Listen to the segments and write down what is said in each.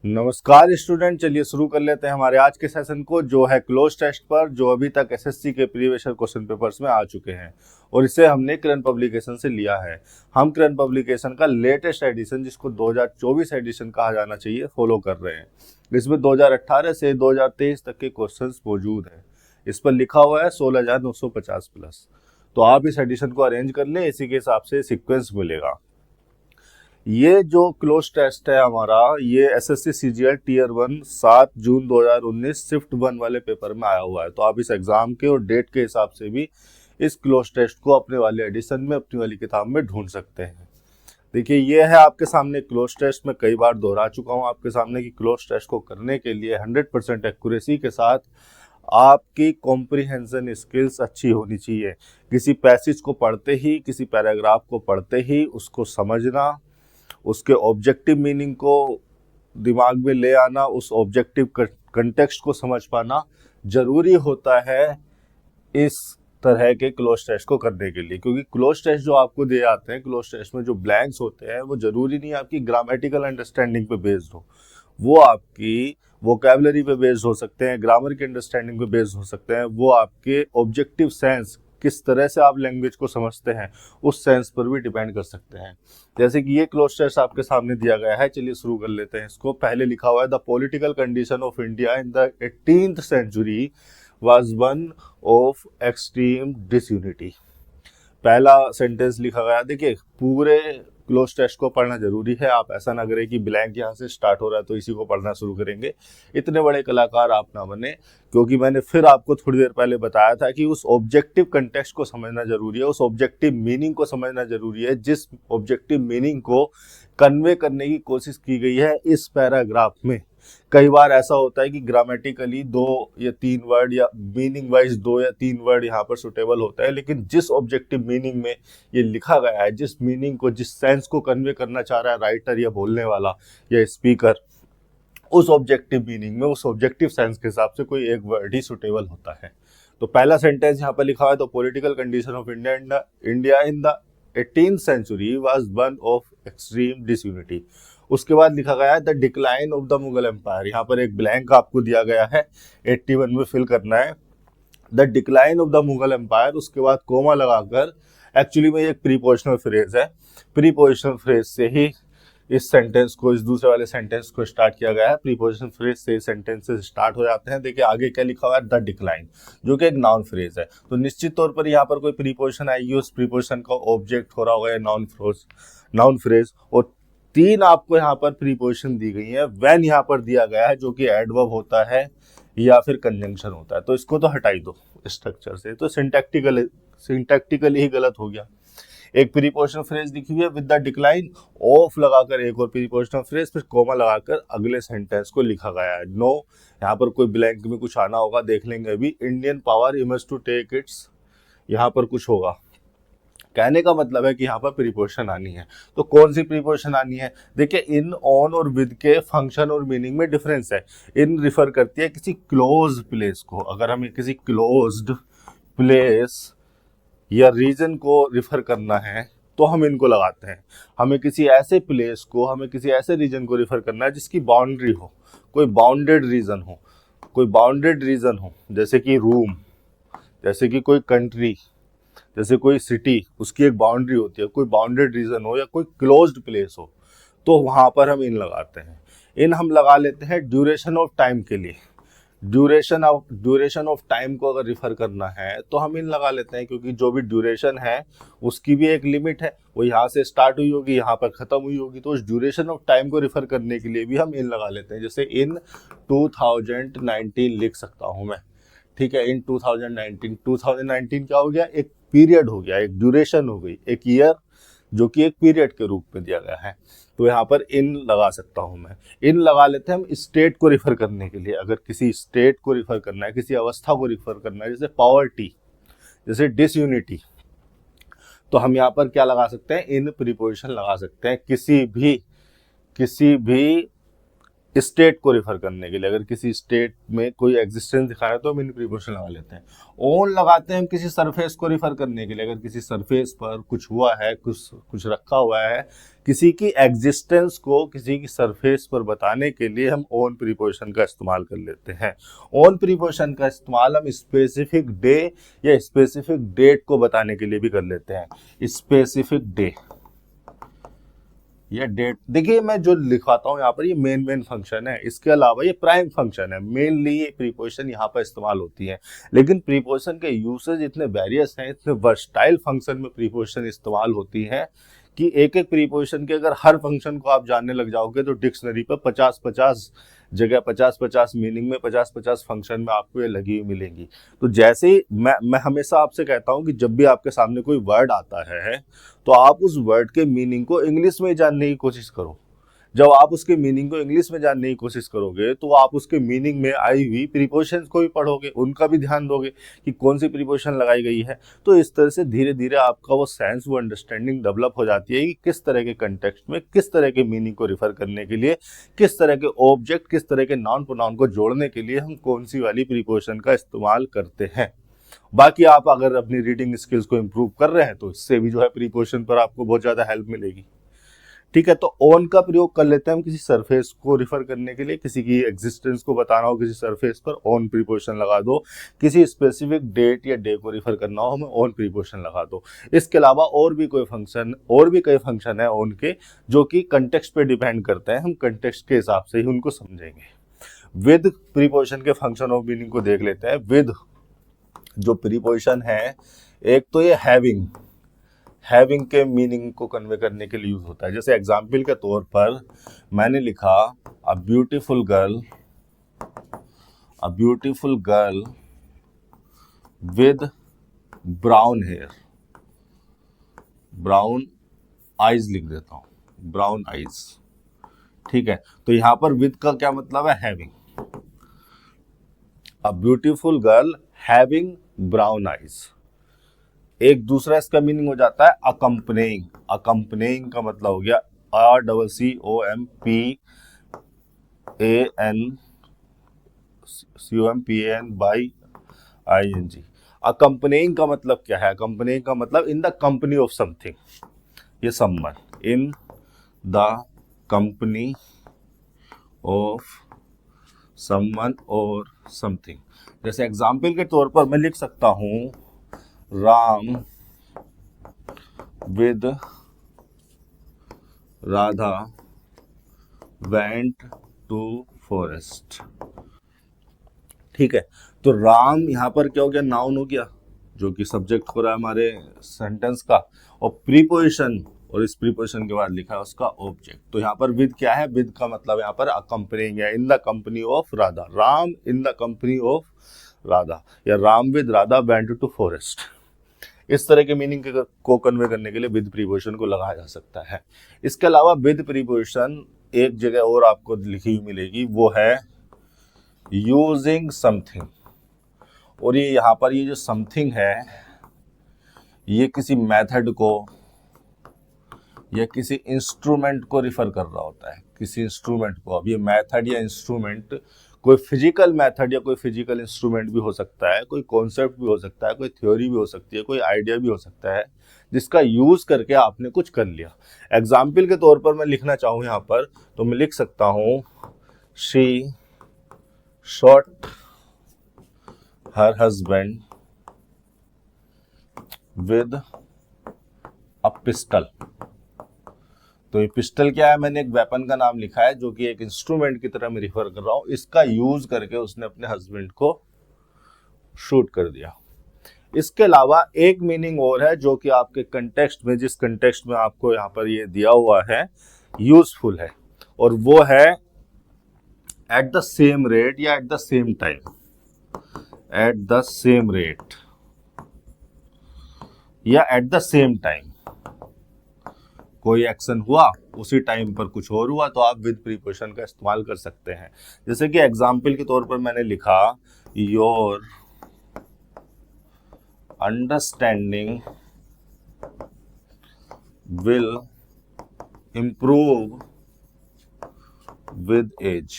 नमस्कार स्टूडेंट, चलिए शुरू कर लेते हैं हमारे आज के सेशन को, जो है क्लोज टेस्ट पर, जो अभी तक एसएससी के प्रीवियस ईयर क्वेश्चन पेपर्स में आ चुके हैं और इसे हमने करंट पब्लिकेशन से लिया है। हम करंट पब्लिकेशन का लेटेस्ट एडिशन, जिसको 2024 एडिशन कहा जाना चाहिए, फॉलो कर रहे हैं। इसमें 2018 से 2023 तक के क्वेश्चंस मौजूद हैं। इस पर लिखा हुआ है 16,950 प्लस। तो आप इस एडिशन को अरेंज कर लें, इसी के हिसाब से सिक्वेंस मिलेगा। ये जो क्लोज टेस्ट है हमारा, ये एसएससी सीजीएल टीयर 1 7 जून 2019 शिफ्ट 1 वाले पेपर में आया हुआ है। तो आप इस एग्जाम के और डेट के हिसाब से भी इस क्लोज टेस्ट को अपने वाले एडिशन में, अपनी वाली किताब में ढूंढ सकते हैं। देखिए, ये है आपके सामने क्लोज टेस्ट। मैं कई बार दोहरा चुका हूँ आपके सामने कि क्लोज टेस्ट को करने के लिए 100% एक्यूरेसी के साथ आपकी कॉम्प्रिहेंशन स्किल्स अच्छी होनी चाहिए। किसी पैसेज को पढ़ते ही, किसी पैराग्राफ को पढ़ते ही उसको समझना, उसके ऑब्जेक्टिव मीनिंग को दिमाग में ले आना, उस ऑब्जेक्टिव कंटेक्स्ट को समझ पाना जरूरी होता है इस तरह के क्लोज टेस्ट को करने के लिए। क्योंकि क्लोज टेस्ट जो आपको दिए जाते हैं, क्लोज टेस्ट में जो ब्लैंक्स होते हैं, वो जरूरी नहीं आपकी ग्रामेटिकल अंडरस्टैंडिंग पे बेस्ड हो, वो आपकी वोकैबुलरी पे बेस्ड हो सकते हैं, ग्रामर की अंडरस्टैंडिंग पे बेस्ड हो सकते हैं, वो आपके ऑब्जेक्टिव सेंस, किस तरह से आप लैंग्वेज को समझते हैं, उस सेंस पर भी डिपेंड कर सकते हैं। जैसे कि ये क्लोज टेस्ट आपके सामने दिया गया है, चलिए शुरू कर लेते हैं इसको। पहले लिखा हुआ है, the political condition of India in the 18th century was one of extreme disunity. पहला सेंटेंस लिखा गया। देखिए, पूरे क्लोज टेस्ट को पढ़ना जरूरी है। आप ऐसा ना करें कि ब्लैंक यहाँ से स्टार्ट हो रहा है तो इसी को पढ़ना शुरू करेंगे। इतने बड़े कलाकार आप ना बने, क्योंकि मैंने फिर आपको थोड़ी देर पहले बताया था कि उस ऑब्जेक्टिव कंटेक्स्ट को समझना जरूरी है, उस ऑब्जेक्टिव मीनिंग को समझना जरूरी है, जिस ऑब्जेक्टिव मीनिंग को कन्वे करने की कोशिश की गई है इस पैराग्राफ में। कई बार ऐसा होता है कि ग्रामेटिकली 2 या 3 वर्ड या मीनिंग वाइज 2 या 3 वर्ड यहाँ पर सुटेबल होता है, लेकिन जिस ऑब्जेक्टिव मीनिंग में ये लिखा गया है, जिस मीनिंग को, जिस सेंस को कन्वे करना चाह रहा है राइटर या बोलने वाला या स्पीकर, उस ऑब्जेक्टिव मीनिंग में, उस ऑब्जेक्टिव सेंस के हिसाब से कोई एक वर्ड ही सुटेबल होता है। तो पहला सेंटेंस यहाँ पर लिखा हुआ है, तो political condition of India in the 18th century was one of extreme disunity. उसके बाद लिखा गया है the decline of the Mughal empire. यहाँ पर एक ब्लैंक आपको दिया गया है, 81 में फिल करना है, the decline of the Mughal empire. उसके बाद कोमा लगाकर, एक्चुअली में एक प्रीपोजिशनल फ्रेज है, प्रीपोजिशनल फ्रेज से ही इस सेंटेंस को, इस दूसरे वाले सेंटेंस को स्टार्ट किया गया है। प्रीपोजिशनल फ्रेज से सेंटेंसेस स्टार्ट हो जाते हैं। देखिए आगे क्या लिखा हुआ है, द डिक्लाइन, जो कि एक नाउन फ्रेज है। तो निश्चित तौर पर यहाँ पर कोई प्रीपोजिशन आएगी, उस प्रीपोजिशन का ऑब्जेक्ट हो रहा होगा या नाउन फ्रेज। और 3 आपको यहाँ पर प्रीपोजिशन दी गई है। व्हेन यहाँ पर दिया गया है, जो कि एडवर्ब होता है या फिर कंजंक्शन होता है, तो इसको तो हटा ही दो स्ट्रक्चर से। तो सिंटैक्टिकली ही गलत हो गया। एक प्रीपोजिशनल फ्रेज लिखी हुई है विद द डिक्लाइन, ऑफ लगाकर एक और प्रीपोजिशनल फ्रेज, फिर कोमा लगाकर अगले सेंटेंस को लिखा गया है। नो, यहाँ पर कोई ब्लैंक में कुछ आना होगा, देख लेंगे अभी। Indian power emerge to take its, यहाँ पर कुछ होगा। कहने का मतलब है कि यहाँ पर प्रीपोजिशन आनी है। तो कौन सी प्रीपोजिशन आनी है? देखिए, इन, ऑन और विद के फंक्शन और मीनिंग में डिफरेंस है। इन रिफर करती है किसी क्लोज प्लेस को। अगर हमें किसी क्लोज्ड प्लेस या रीजन को रिफर करना है तो हम इनको लगाते हैं। हमें किसी ऐसे प्लेस को, हमें किसी ऐसे रीजन को रिफर करना है जिसकी बाउंड्री हो, कोई बाउंडेड रीजन हो, कोई बाउंडेड रीजन हो, जैसे कि रूम, जैसे कि कोई कंट्री, जैसे कोई सिटी, उसकी एक बाउंड्री होती है। कोई बाउंडेड रीजन हो या कोई क्लोज्ड प्लेस हो, तो वहां पर हम इन लगाते हैं। इन हम लगा लेते हैं ड्यूरेशन ऑफ टाइम के लिए। ड्यूरेशन ऑफ टाइम को अगर रिफर करना है तो हम इन लगा लेते हैं, क्योंकि जो भी ड्यूरेशन है उसकी भी एक लिमिट है। वो यहाँ से स्टार्ट हुई होगी, यहाँ पर खत्म हुई होगी, तो उस ड्यूरेशन ऑफ टाइम को रिफर करने के लिए भी हम इन लगा लेते हैं। जैसे इन 2019 लिख सकता हूँ मैं, ठीक है। इन 2019 क्या हो गया? एक पीरियड हो गया, एक ड्यूरेशन हो गई, एक ईयर जो कि एक पीरियड के रूप में दिया गया है। तो यहाँ पर इन लगा सकता हूं मैं। इन लगा लेते हैं हम स्टेट को रिफर करने के लिए। अगर किसी स्टेट को रिफर करना है, किसी अवस्था को रिफर करना है, जैसे पॉवर्टी, जैसे डिसयूनिटी, तो हम यहाँ पर क्या लगा सकते हैं? इन प्रीपोजिशन लगा सकते हैं किसी भी स्टेट को रिफर करने के लिए, अगर किसी स्टेट में कोई एग्जिस्टेंस दिखा रहा है तो हम इन प्रीपोजिशन लगा लेते हैं। ऑन लगाते हैं हम किसी सरफेस को रिफर करने के लिए, अगर किसी सरफेस पर कुछ हुआ है, कुछ रखा हुआ है, किसी की एग्जिस्टेंस को किसी की सरफेस पर बताने के लिए हम ऑन प्रीपोजिशन का इस्तेमाल कर लेते हैं। ऑन प्रीपोजिशन का इस्तेमाल हम स्पेसिफिक डे या स्पेसिफिक डेट को बताने के लिए भी कर लेते हैं। स्पेसिफिक डे या डेट, देखिए मैं जो लिखवाता हूँ यहाँ पर ये मेन फंक्शन है, इसके अलावा ये प्राइम फंक्शन है। मेनली ये प्रीपोजिशन यहाँ पर इस्तेमाल होती है, लेकिन प्रीपोजिशन के यूसेज इतने वेरियस हैं, इतने वर्सटाइल फंक्शन में प्रीपोजिशन इस्तेमाल होती है कि एक एक प्रीपोजिशन के अगर हर फंक्शन को आप जानने लग जाओगे तो डिक्शनरी पर 50-50 जगह 50-50 मीनिंग में 50-50 फंक्शन में आपको ये लगी हुई मिलेंगी। तो जैसे ही मैं हमेशा आपसे कहता हूँ कि जब भी आपके सामने कोई वर्ड आता है तो आप उस वर्ड के मीनिंग को इंग्लिश में जानने की कोशिश करो। जब आप उसके मीनिंग को इंग्लिश में जानने की कोशिश करोगे तो आप उसके मीनिंग में आई हुई प्रीपोजिशन को भी पढ़ोगे, उनका भी ध्यान दोगे कि कौन सी प्रीपोजिशन लगाई गई है। तो इस तरह से धीरे धीरे आपका वो सेंस, वो अंडरस्टैंडिंग डेवलप हो जाती है कि किस तरह के कंटेक्स्ट में किस तरह के मीनिंग को रिफर करने के लिए, किस तरह के ऑब्जेक्ट, किस तरह के नाउन प्रोनाउन को जोड़ने के लिए हम कौन सी वाली प्रीपोजिशन का इस्तेमाल करते हैं। बाकी आप अगर अपनी रीडिंग स्किल्स को इम्प्रूव कर रहे हैं तो इससे भी जो है प्रीपोजिशन पर आपको बहुत ज़्यादा हेल्प मिलेगी। ठीक है, तो ऑन का प्रयोग कर लेते हैं हम किसी सरफेस को रिफर करने के लिए, किसी की एग्जिस्टेंस को बताना हो किसी सरफेस पर, ऑन प्रीपोजिशन लगा दो। किसी स्पेसिफिक डेट या डे को रिफर करना हो, हमें ऑन प्रीपोजिशन लगा दो। इसके अलावा और भी कई फंक्शन है ऑन के जो कि कंटेक्स्ट पे डिपेंड करते हैं, हम कंटेक्स्ट के हिसाब से ही उनको समझेंगे। विद प्रीपोजिशन के फंक्शन ऑफ मीनिंग को देख लेते हैं। विद जो प्रीपोजिशन है, एक तो ये हैविंग के मीनिंग को कन्वे करने के लिए यूज होता है। जैसे एग्जाम्पल के तौर पर मैंने लिखा a beautiful girl with brown hair, brown eyes लिख देता हूं, ब्राउन आईज। ठीक है, तो यहां पर विद का क्या मतलब है, हैविंग। अ beautiful girl having brown eyes. एक दूसरा इसका मीनिंग हो जाता है अकम्पनेइंग। अकम्पनेइंग का मतलब हो गया RCCOMPAN अकम्पनेइंग का मतलब क्या है? अकम्पनेइंग का मतलब in the company of something, ये someone, in the company of someone और समथिंग। जैसे एग्जाम्पल के तौर पर मैं लिख सकता हूं Ram with Radha went to forest. ठीक है, तो राम यहां पर क्या हो गया, नाउन हो गया जो कि सब्जेक्ट हो रहा है हमारे सेंटेंस का, और प्रीपोजिशन, और इस प्रीपोजिशन के बाद लिखा है उसका ऑब्जेक्ट। तो यहाँ पर विद क्या है, विद का मतलब यहाँ पर अकम्पनिंग है, in the company of Radha. Ram in the company of Radha, या Ram with Radha went to forest. इस तरह के मीनिंग को कन्वे करने के लिए विद प्रीपोजिशन को लगाया जा सकता है। इसके अलावा विद प्रीपोजिशन एक जगह और आपको लिखी हुई मिलेगी, वो है यूजिंग समथिंग। और ये यहाँ पर ये जो समथिंग है ये किसी मेथड को या किसी इंस्ट्रूमेंट को रिफर कर रहा होता है, किसी इंस्ट्रूमेंट को। अब ये मेथड या इंस्ट्रूमेंट कोई फिजिकल मेथड या कोई फिजिकल इंस्ट्रूमेंट भी हो सकता है, कोई कॉन्सेप्ट भी हो सकता है, कोई थ्योरी भी हो सकती है, कोई आइडिया भी हो सकता है जिसका यूज करके आपने कुछ कर लिया। एग्जाम्पल के तौर पर मैं लिखना चाहूँ यहाँ पर तो मैं लिख सकता हूँ she shot her husband with a pistol. तो ये पिस्टल क्या है, मैंने एक वेपन का नाम लिखा है जो कि एक इंस्ट्रूमेंट की तरह मैं रिफर कर रहा हूं। इसका यूज करके उसने अपने हस्बैंड को शूट कर दिया। इसके अलावा एक मीनिंग और है जो कि आपके कंटेक्स्ट में, जिस कंटेक्स्ट में आपको यहाँ पर ये दिया हुआ है, यूजफुल है, और वो है एट द सेम रेट या at the same time. At the same rate या एट द सेम टाइम, कोई एक्शन हुआ उसी टाइम पर कुछ और हुआ तो आप विद प्रीपोजिशन का इस्तेमाल कर सकते हैं। जैसे कि एग्जाम्पल के तौर पर मैंने लिखा your understanding will improve with age.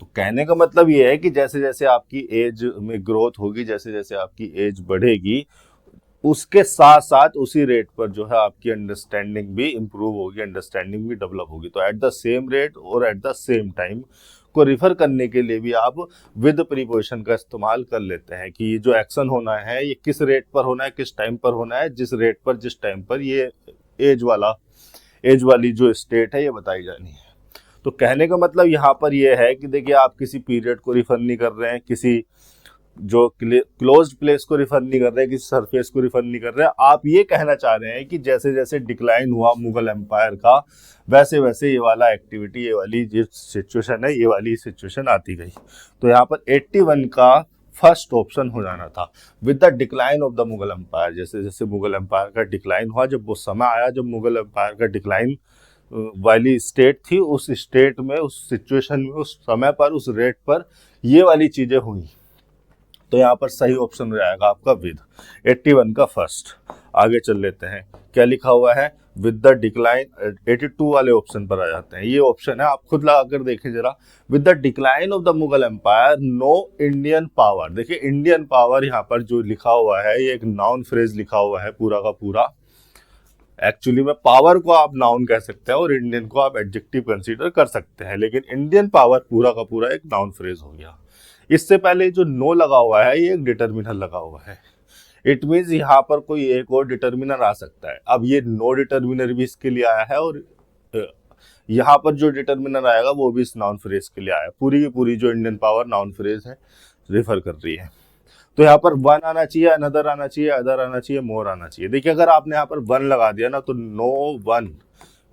तो कहने का मतलब ये है कि जैसे जैसे आपकी एज में ग्रोथ होगी, जैसे जैसे आपकी एज बढ़ेगी, उसके साथ साथ उसी रेट पर जो है आपकी अंडरस्टैंडिंग भी इंप्रूव होगी, अंडरस्टैंडिंग भी डेवलप होगी। तो एट द सेम रेट और एट द सेम टाइम को रिफर करने के लिए भी आप विद प्रीपोजिशन का इस्तेमाल कर लेते हैं कि ये जो एक्शन होना है ये किस रेट पर होना है, किस टाइम पर होना है, जिस रेट पर जिस टाइम पर ये एज वाली जो स्टेट है ये बताई जानी है। तो कहने का मतलब यहाँ पर ये है कि देखिए आप किसी पीरियड को रिफर नहीं कर रहे हैं, किसी जो क्लोज्ड प्लेस को रिफर नहीं कर रहे हैं, किसी सरफेस को रिफर नहीं कर रहे हैं। आप ये कहना चाह रहे हैं कि जैसे जैसे डिक्लाइन हुआ मुगल एम्पायर का, वैसे वैसे ये वाला एक्टिविटी, ये वाली जो सिचुएशन है, ये वाली सिचुएशन आती गई। तो यहाँ पर 81 का फर्स्ट ऑप्शन हो जाना था, with the decline of the Mughal empire. जैसे जैसे मुगल एम्पायर का डिक्लाइन हुआ, जब वो समय आया जब मुगल एम्पायर का डिक्लाइन वाली स्टेट थी, उस स्टेट में, उस सिचुएशन में, उस समय पर, उस रेट पर ये वाली चीजें हुई, तो यहाँ पर सही ऑप्शन हो जाएगा आपका विद। 81 का फर्स्ट। आगे चल लेते हैं, क्या लिखा हुआ है, विद द डिक्लाइन। 82 वाले ऑप्शन पर आ जाते हैं। ये ऑप्शन है, आप खुद लगा कर देखें जरा। With the decline of the Mughal empire no Indian power. देखिए इंडियन पावर यहाँ पर जो लिखा हुआ है ये एक नाउन फ्रेज लिखा हुआ है पूरा का पूरा। एक्चुअली में पावर को आप नाउन कह सकते हैं और इंडियन को आप एडजेक्टिव कंसीडर कर सकते हैं, लेकिन इंडियन पावर पूरा का पूरा एक नाउन फ्रेज हो गया। इससे पहले जो नो लगा हुआ है ये एक डिटर्मिनर लगा हुआ है। इट मीन्स यहाँ पर कोई एक और डिटर्मिनर आ सकता है। अब ये नो डिटर्मिनर भी इसके लिए आया है और यहाँ पर जो डिटर्मिनर आएगा वो भी इस नाउन फ्रेज के लिए आया है। पूरी की पूरी जो इंडियन पावर नाउन फ्रेज है रिफर कर रही है। तो यहाँ पर वन आना चाहिए, अनदर आना चाहिए, अदर आना चाहिए, मोर आना चाहिए। देखिए अगर आपने यहाँ पर वन लगा दिया ना तो नो वन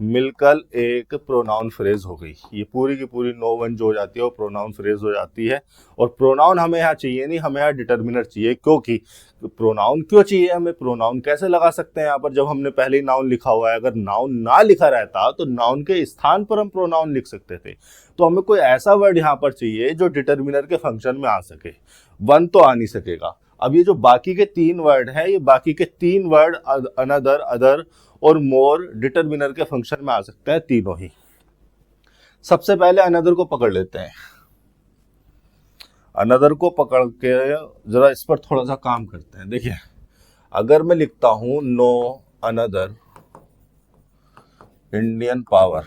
मिलकर एक प्रोनाउन फ्रेज हो गई। ये पूरी की पूरी नो वन जो हो जाती है वो प्रोनाउन फ्रेज हो जाती है। और प्रोनाउन हमें यहाँ चाहिए नहीं, हमें यहाँ डिटर्मिनर चाहिए। क्योंकि प्रोनाउन क्यों चाहिए हमें, प्रोनाउन कैसे लगा सकते हैं यहाँ पर जब हमने पहले ही नाउन लिखा हुआ है। अगर नाउन ना लिखा रहता तो नाउन के स्थान पर हम प्रोनाउन लिख सकते थे। तो हमें कोई ऐसा वर्ड यहाँ पर चाहिए जो डिटर्मिनर के फंक्शन में आ सके। वन तो आ नहीं सकेगा। अब ये जो बाकी के तीन वर्ड हैं, ये बाकी के तीन वर्ड अनदर, अदर और मोर डिटर्मिनर के फंक्शन में आ सकते हैं, तीनों ही। सबसे पहले अनदर को पकड़ लेते हैं। अनदर को पकड़ के जरा इस पर थोड़ा सा काम करते हैं। देखिए अगर मैं लिखता हूं नो अनदर इंडियन पावर,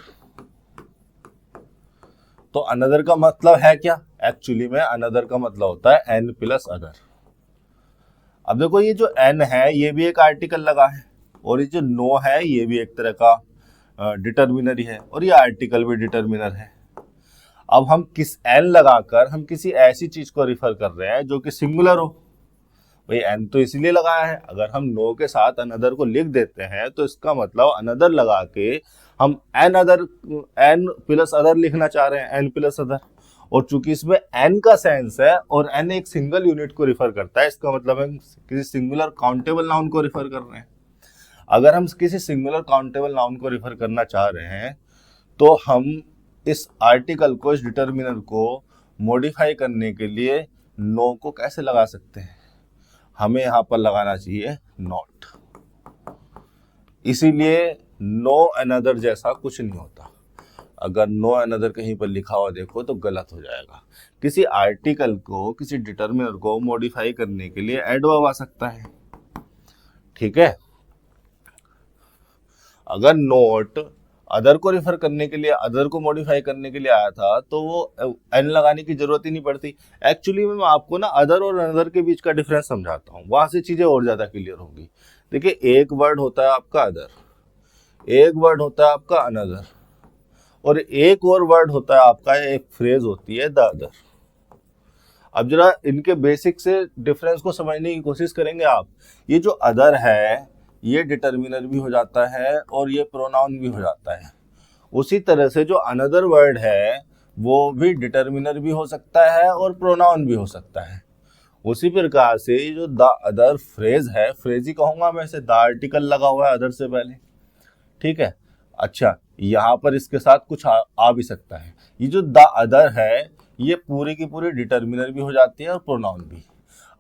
तो अनदर का मतलब है क्या, एक्चुअली में अनदर का मतलब होता है एन प्लस अदर। अब देखो ये जो एन है ये भी एक आर्टिकल लगा है और ये जो नो है ये भी एक तरह का डिटर्मिनर ही है और ये आर्टिकल भी डिटर्मिनर है। अब हम किस एन लगाकर हम किसी ऐसी चीज को रिफर कर रहे हैं जो कि सिंगुलर हो। भाई एन तो इसलिए लगाया है, अगर हम नो के साथ अनदर को लिख देते हैं तो इसका मतलब अनदर लगा के हम एन प्लस अदर लिखना चाह रहे हैं, एन प्लस अदर। और चूंकि इसमें एन का सेंस है और एन एक सिंगल यूनिट को रिफर करता है, इसका मतलब हम किसी सिंगुलर काउंटेबल नाउन को रिफर कर रहे हैं। अगर हम किसी सिंगुलर काउंटेबल नाउन को रिफर करना चाह रहे हैं तो हम इस आर्टिकल को, इस डिटर्मिनर को मॉडिफाई करने के लिए नो को कैसे लगा सकते हैं, हमें यहां पर लगाना चाहिए नॉट। इसीलिए नो अनदर जैसा कुछ नहीं होता। अगर नो अनदर कहीं पर लिखा हुआ देखो तो गलत हो जाएगा। किसी आर्टिकल को, किसी डिटर्मिनर को मॉडिफाई करने के लिए एडवर्ब आ सकता है, ठीक है। अगर नोट अदर को रिफर करने के लिए, अदर को मॉडिफाई करने के लिए आया था तो वो एन लगाने की जरूरत ही नहीं पड़ती। एक्चुअली मैं आपको ना अदर और अनदर के बीच का डिफरेंस समझाता हूँ, वहां से चीजें और ज्यादा क्लियर होंगी। देखिए एक वर्ड होता है आपका अदर, एक वर्ड होता है आपका अनदर, और एक और वर्ड होता है आपका, एक फ्रेज होती है द अदर। अब जरा इनके बेसिक से डिफरेंस को समझने की कोशिश करेंगे आप। ये जो अदर है ये डिटर्मिनर भी हो जाता है और ये प्रोनाउन भी हो जाता है। उसी तरह से जो अनदर वर्ड है वो भी डिटर्मिनर भी हो सकता है और प्रोनाउन भी हो सकता है। उसी प्रकार से जो द अदर फ्रेज है, फ्रेज ही कहूंगा मैं इसे, द आर्टिकल लगा हुआ है अदर से पहले, ठीक है। अच्छा यहाँ पर इसके साथ कुछ आ भी सकता है। ये जो द अदर है ये पूरी की पूरी डिटर्मिनर भी हो जाती है और प्रोनाउन भी।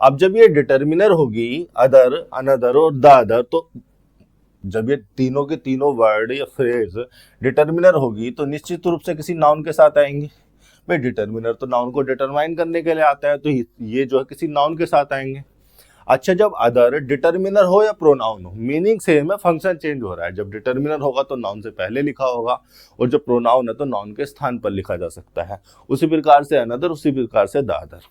अब जब ये डिटर्मिनर होगी अदर, अनदर और द अदर, तो जब ये तीनों के तीनों वर्ड या फ्रेज डिटर्मिनर होगी तो निश्चित रूप से किसी नाउन के साथ आएंगे। भाई डिटर्मिनर तो नाउन को डिटरमाइन करने के लिए आता है, तो ये जो है किसी नाउन के साथ आएंगे। अच्छा, जब अदर डिटर्मिनर हो या प्रोनाउन हो, मीनिंग सेम है, फंक्शन चेंज हो रहा है। जब डिटर्मिनर होगा तो नाउन से पहले लिखा होगा, और जब प्रोनाउन है तो नाउन के स्थान पर लिखा जा सकता है। उसी प्रकार से अनदर, उसी प्रकार से द अदर।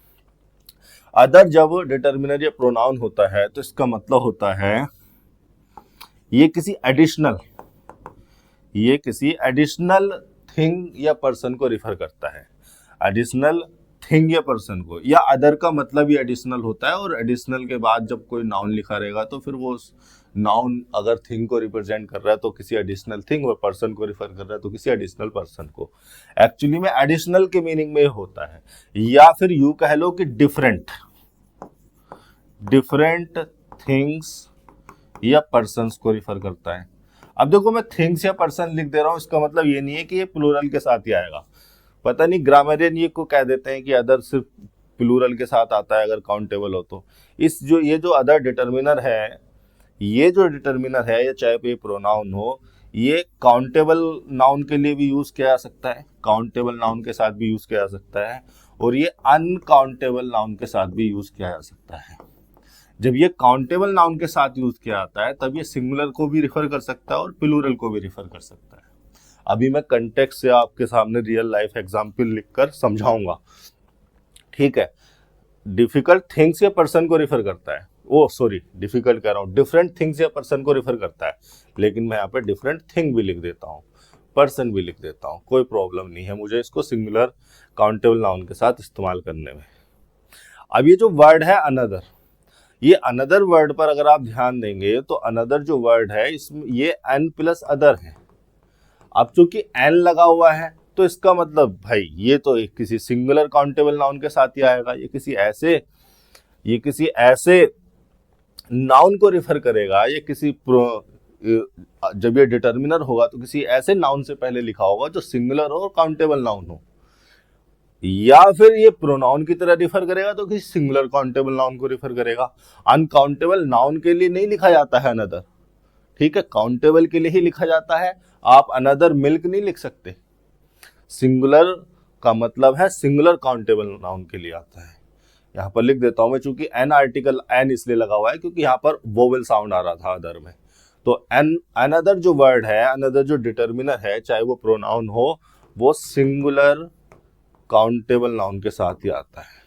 अदर जब डिटर्मिनर या प्रोनाउन होता है तो इसका मतलब होता है ये किसी एडिशनल थिंग या पर्सन को रिफर करता है। एडिशनल थिंग या पर्सन को, या अदर का मतलब ही एडिशनल होता है, और एडिशनल के बाद जब कोई नाउन लिखा रहेगा तो फिर वो नाउन अगर थिंग को रिप्रेजेंट कर रहा है तो किसी एडिशनल थिंग, और पर्सन को रिफर कर रहा है तो किसी एडिशनल पर्सन को। एक्चुअली में एडिशनल के मीनिंग में होता है, या फिर यू कह लो कि डिफरेंट थिंग्स या पर्सन्स को रिफर करता है। अब देखो, मैं थिंग्स या पर्सन लिख दे रहा हूं, इसका मतलब ये नहीं है कि ये प्लूरल के साथ ही आएगा। पता नहीं ग्रामरियन ये को कह देते हैं कि अदर सिर्फ प्लूरल के साथ आता है अगर काउंटेबल हो तो। ये जो अदर डिटर्मिनर है, या चाहे ये प्रोनाउन हो, ये काउंटेबल नाउन के लिए भी यूज किया जा सकता है, काउंटेबल नाउन के साथ भी यूज किया जा सकता है, और ये अनकाउंटेबल नाउन के साथ भी यूज किया जा सकता है। जब ये काउंटेबल नाउन के साथ यूज किया जाता है तब ये सिंगुलर को भी रिफर कर सकता है और प्लूरल को भी रिफर कर सकता है। अभी मैं कंटेक्स्ट से आपके सामने रियल लाइफ एग्जांपल लिखकर समझाऊंगा, ठीक है। डिफिकल्ट थिंग्स या पर्सन को रिफर करता है, डिफिकल्ट कह रहा हूँ, डिफरेंट थिंग्स या पर्सन को रिफर करता है, लेकिन मैं यहाँ पे डिफरेंट थिंग भी लिख देता हूँ, पर्सन भी लिख देता हूँ, कोई प्रॉब्लम नहीं है मुझे इसको सिंगुलर काउंटेबल नाउन के साथ इस्तेमाल करने में। अब ये जो वर्ड है अनदर, ये अनदर वर्ड पर अगर आप ध्यान देंगे तो अनदर जो वर्ड है इसमें ये एन प्लस अदर है। अब चूंकि एन लगा हुआ है तो इसका मतलब भाई ये तो किसी सिंगुलर काउंटेबल नाउन के साथ ही आएगा, ये किसी ऐसे नाउन को रिफर करेगा, जब ये डिटर्मिनर होगा तो किसी ऐसे नाउन से पहले लिखा होगा जो सिंगुलर हो और काउंटेबल नाउन हो, या फिर ये प्रोनाउन की तरह रिफर करेगा तो किसी सिंगुलर काउंटेबल नाउन को रिफर करेगा। अनकाउंटेबल नाउन के लिए नहीं लिखा जाता है अनदर, ठीक है, काउंटेबल के लिए ही लिखा जाता है। आप अनदर मिल्क नहीं लिख सकते, सिंगुलर का मतलब है सिंगुलर काउंटेबल नाउन के लिए आता है। यहाँ पर लिख देता हूं मैं, चूंकि एन आर्टिकल एन इसलिए लगा हुआ है क्योंकि यहाँ पर वोवेल साउंड आ रहा था अदर में। तो एन अनदर जो वर्ड है, अनदर जो डिटर्मिनर है, चाहे वो प्रोनाउन हो, वो सिंगुलर काउंटेबल नाउन के साथ ही आता है,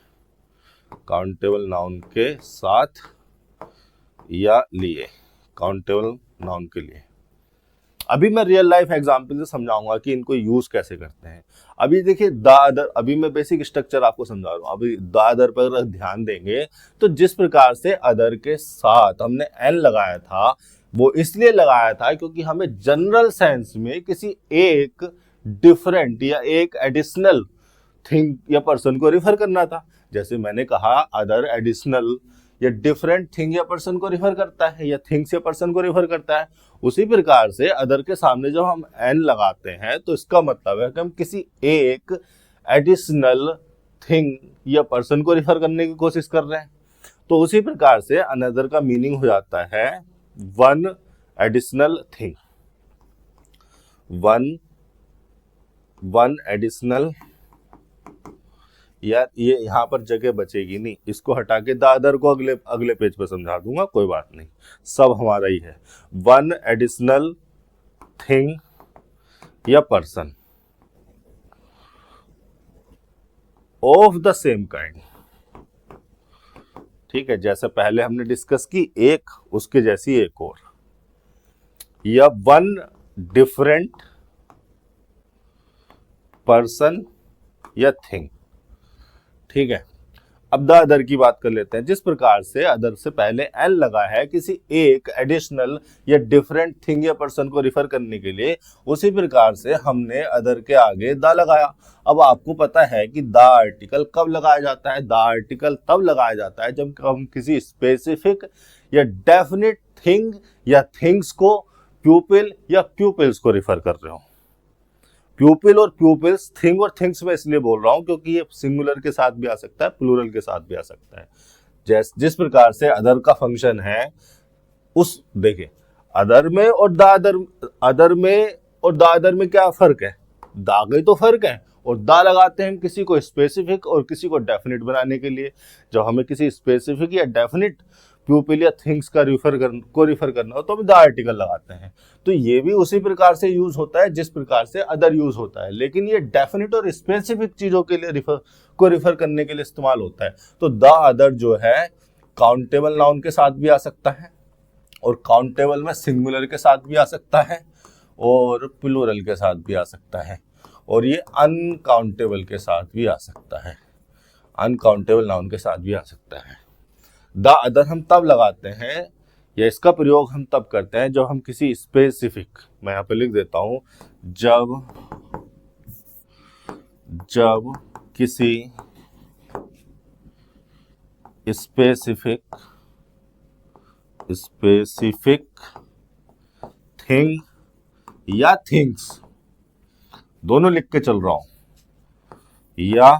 काउंटेबल नाउन के साथ या लिए, काउंटेबल नाउन के लिए। अभी मैं रियल लाइफ एग्जांपल से समझाऊंगा कि इनको यूज कैसे करते हैं। अभी देखिए द अदर, अभी मैं बेसिक स्ट्रक्चर आपको समझा रहा हूं। अभी द अदर पर अगर ध्यान देंगे तो जिस प्रकार से अदर के साथ हमने एन लगाया था, वो इसलिए लगाया था क्योंकि हमें जनरल सेंस में किसी एक डिफरेंट या एक एडिशनल थिंग या पर्सन को रिफर करना था। जैसे मैंने कहा अदर एडिशनल या डिफरेंट थिंग या पर्सन को रिफर करता है, या थिंग्स या पर्सन को रिफर करता है। उसी प्रकार से अदर के सामने जब हम एन लगाते हैं तो इसका मतलब है कि हम किसी एक एडिशनल थिंग या पर्सन को रिफर करने की कोशिश कर रहे हैं। तो उसी प्रकार से अनदर का मीनिंग हो जाता है one additional thing, one additional, यार ये यहाँ पर जगह बचेगी नहीं, इसको हटा के द अदर को अगले पेज पर समझा दूंगा, कोई बात नहीं, सब हमारा ही है। वन एडिशनल थिंग या person of the same kind, ठीक है, जैसे पहले हमने डिस्कस की, एक उसके जैसी एक और, या वन डिफरेंट पर्सन या थिंग, ठीक है। अब द अदर की बात कर लेते हैं। जिस प्रकार से अदर से पहले एन लगा है किसी एक एडिशनल या डिफरेंट थिंग या पर्सन को रिफर करने के लिए, उसी प्रकार से हमने अदर के आगे द लगाया। अब आपको पता है कि द आर्टिकल कब लगाया जाता है? द आर्टिकल तब लगाया जाता है जब हम किसी स्पेसिफिक या डेफिनेट थिंग या थिंग्स को प्यूपिल या प्यूपिल्स को रिफर कर रहे हो। प्यूपिल और प्यूपिल्स, थिंग और थिंग्स में इसलिए बोल रहा हूं क्योंकि ये सिंगुलर के साथ भी आ सकता है, प्लूरल के साथ भी आ सकता है। जिस प्रकार से अदर का फंक्शन है, देखिए अदर में और द अदर में क्या फर्क है? दा का ही तो फर्क है। और दा लगाते हैं हम किसी को स्पेसिफिक और किसी को डेफिनेट बनाने के लिए। जब हमें किसी स्पेसिफिक या डेफिनेट पीपल या थिंग्स का रिफर करना हो तो हम द आर्टिकल लगाते हैं। तो ये भी उसी प्रकार से यूज होता है जिस प्रकार से अदर यूज होता है, लेकिन ये डेफिनेट और स्पेसिफिक चीजों के लिए रिफर करने के लिए इस्तेमाल होता है। तो द अदर जो है काउंटेबल नाउन के साथ भी आ सकता है, और काउंटेबल में सिंगुलर के साथ भी आ सकता है और प्लूरल के साथ भी आ सकता है, और ये अनकाउंटेबल के साथ भी आ सकता है, अनकाउंटेबल नाउन के साथ भी आ सकता है। द अदर हम तब लगाते हैं या इसका प्रयोग हम तब करते हैं जब हम किसी स्पेसिफिक, मैं यहाँ पे लिख देता हूं, जब किसी स्पेसिफिक थिंग या थिंग्स, दोनों लिख के चल रहा हूं, या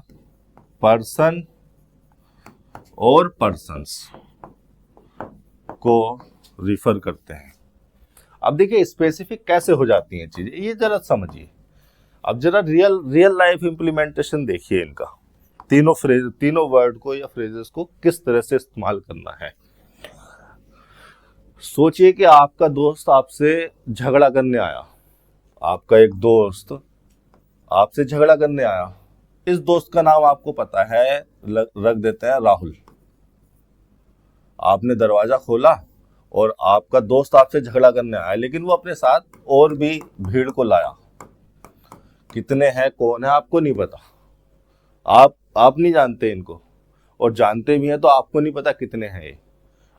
पर्सन और पर्सन्स को रिफर करते हैं। अब देखिए स्पेसिफिक कैसे हो जाती हैं चीजें, ये जरा समझिए। अब जरा रियल लाइफ इंप्लीमेंटेशन देखिए इनका, तीनों वर्ड को या फ्रेजेस को किस तरह से इस्तेमाल करना है। सोचिए कि आपका दोस्त आपसे झगड़ा करने आया, आपका एक दोस्त आपसे झगड़ा करने आया। इस दोस्त का नाम आपको पता है, रख देते हैं राहुल। आपने दरवाजा खोला और आपका दोस्त आपसे झगड़ा करने आया, लेकिन वो अपने साथ और भी भीड़ को लाया। कितने हैं, कौन है, आपको नहीं पता, आप नहीं जानते इनको, और जानते भी हैं तो आपको नहीं पता कितने हैं ये।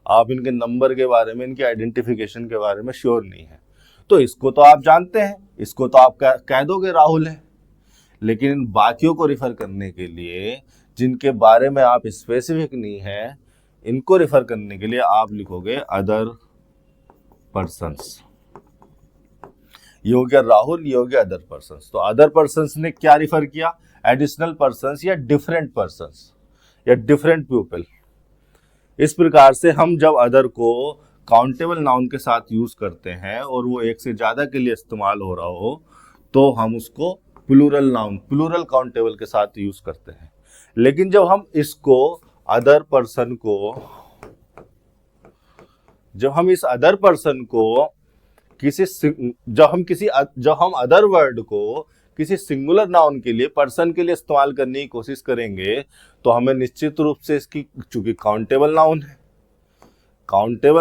आप इनके नंबर के बारे में, इनके आइडेंटिफिकेशन के बारे में श्योर नहीं है। तो इसको तो आप जानते हैं, इसको तो आप कह दोगे राहुल है, लेकिन इन बाकियों को रिफर करने के लिए जिनके बारे में आप स्पेसिफिक नहीं है, इनको रिफर करने के लिए आप लिखोगे अदर पर्सन्स। ये हो गया राहुल, ये हो गया अदर पर्सन्स। तो अदर पर्सन्स ने क्या रिफर किया? एडिशनल पर्सन्स या डिफरेंट पर्सन्स या डिफरेंट पीपल। इस प्रकार से हम जब अदर को काउंटेबल नाउन के साथ यूज करते हैं और वो एक से ज्यादा के लिए इस्तेमाल हो रहा हो, तो हम उसको प्लूरल नाउन, प्लूरल काउंटेबल के साथ यूज करते हैं। लेकिन जब हम इसको अदर पर्सन को, जब हम इस अदर पर्सन को जब हम अदर वर्ड को किसी सिंगुलर नाउन के लिए, पर्सन के लिए इस्तेमाल करने की कोशिश करेंगे, तो हमें निश्चित रूप से इसकी, चूंकि काउंटेबल